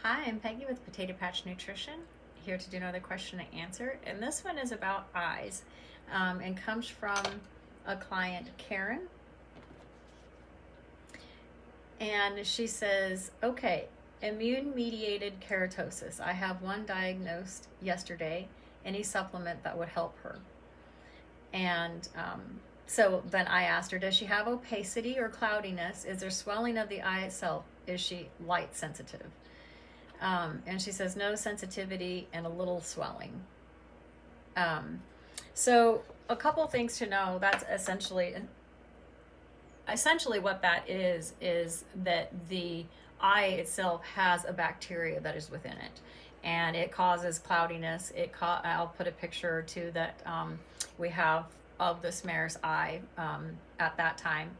Hi, I'm Peggy with Potato Patch Nutrition, here to do another question and answer. And this one is about eyes and comes from a client, Karen. And she says, okay, immune-mediated keratosis. I have one diagnosed yesterday. Any supplement that would help her? And so then I asked her, does she have opacity or cloudiness? Is there swelling of the eye itself? Is she light sensitive? And she says no sensitivity and a little swelling. So a couple things to know. That's essentially what that is that the eye itself has a bacteria that is within it, and it causes cloudiness. I'll put a picture or two that we have of this mare's eye at that time,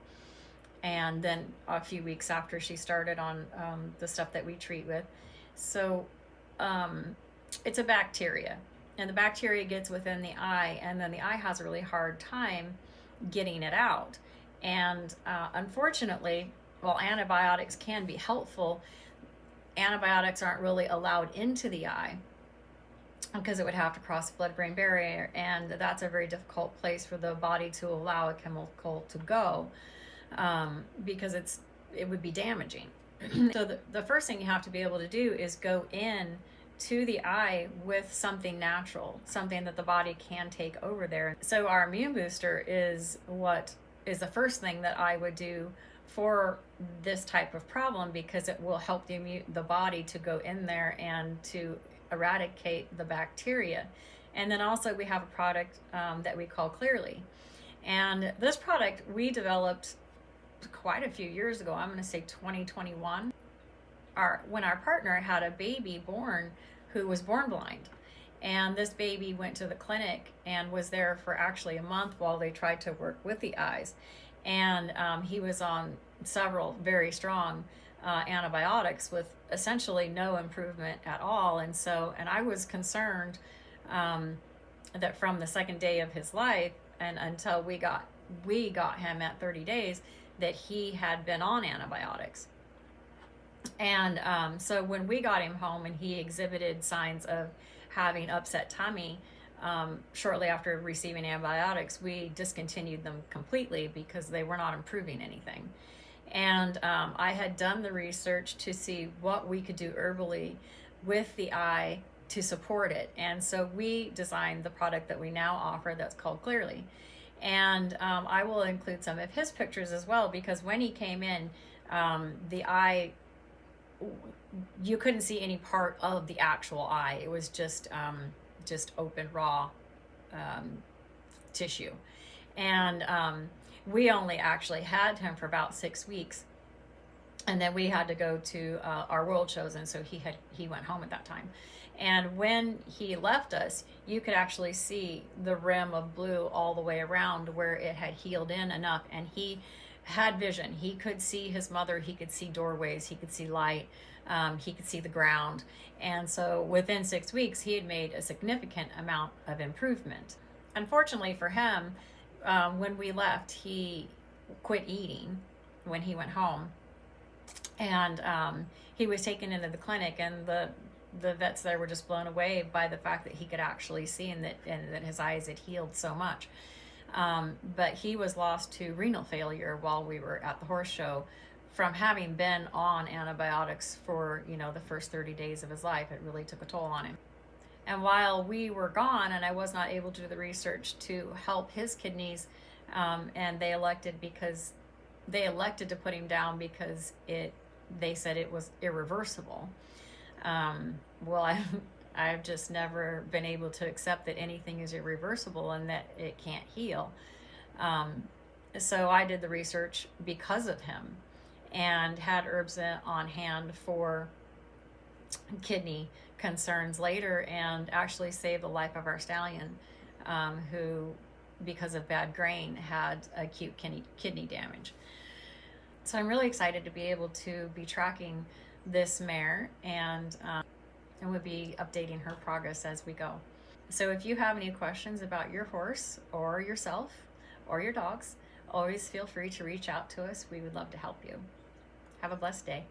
and then a few weeks after she started on the stuff that we treat with. So it's a bacteria, and the bacteria gets within the eye, and then the eye has a really hard time getting it out. And unfortunately, while antibiotics can be helpful, antibiotics aren't really allowed into the eye because it would have to cross the blood-brain barrier, and that's a very difficult place for the body to allow a chemical to go because it would be damaging. So the first thing you have to be able to do is go in to the eye with something natural, something that the body can take over there. So our immune booster is what is the first thing that I would do for this type of problem, because it will help the body to go in there and to eradicate the bacteria. And then also we have a product that we call Clearly. And this product we developed quite a few years ago. I'm going to say 2021. When our partner had a baby born who was born blind. And this baby went to the clinic and was there for actually a month while they tried to work with the eyes. And he was on several very strong antibiotics with essentially no improvement at all. And I was concerned that from the second day of his life and until we got him at 30 days, that he had been on antibiotics. And so when we got him home and he exhibited signs of having upset tummy shortly after receiving antibiotics, we discontinued them completely because they were not improving anything. And I had done the research to see what we could do herbally with the eye to support it. And so we designed the product that we now offer that's called Clearly. And I will include some of his pictures as well, because when he came in, the eye, you couldn't see any part of the actual eye. It was just open, raw tissue. And we only actually had him for about 6 weeks. And then we had to go to our world shows, and so he went home at that time. And when he left us, you could actually see the rim of blue all the way around where it had healed in enough, and he had vision. He could see his mother, he could see doorways, he could see light, he could see the ground. And so within 6 weeks, he had made a significant amount of improvement. Unfortunately for him, when we left, he quit eating when he went home. And he was taken into the clinic, and the vets there were just blown away by the fact that he could actually see and that his eyes had healed so much. But he was lost to renal failure while we were at the horse show from having been on antibiotics for, the first 30 days of his life. It really took a toll on him. And while we were gone and I was not able to do the research to help his kidneys, and they elected to put him down because they said it was irreversible. Well, I've just never been able to accept that anything is irreversible and that it can't heal. So I did the research because of him and had herbs on hand for kidney concerns later, and actually saved the life of our stallion, who, because of bad grain, had acute kidney damage. So I'm really excited to be able to be tracking this mare and we'll be updating her progress as we go. So if you have any questions about your horse or yourself or your dogs, always feel free to reach out to us. We would love to help you. Have a blessed day.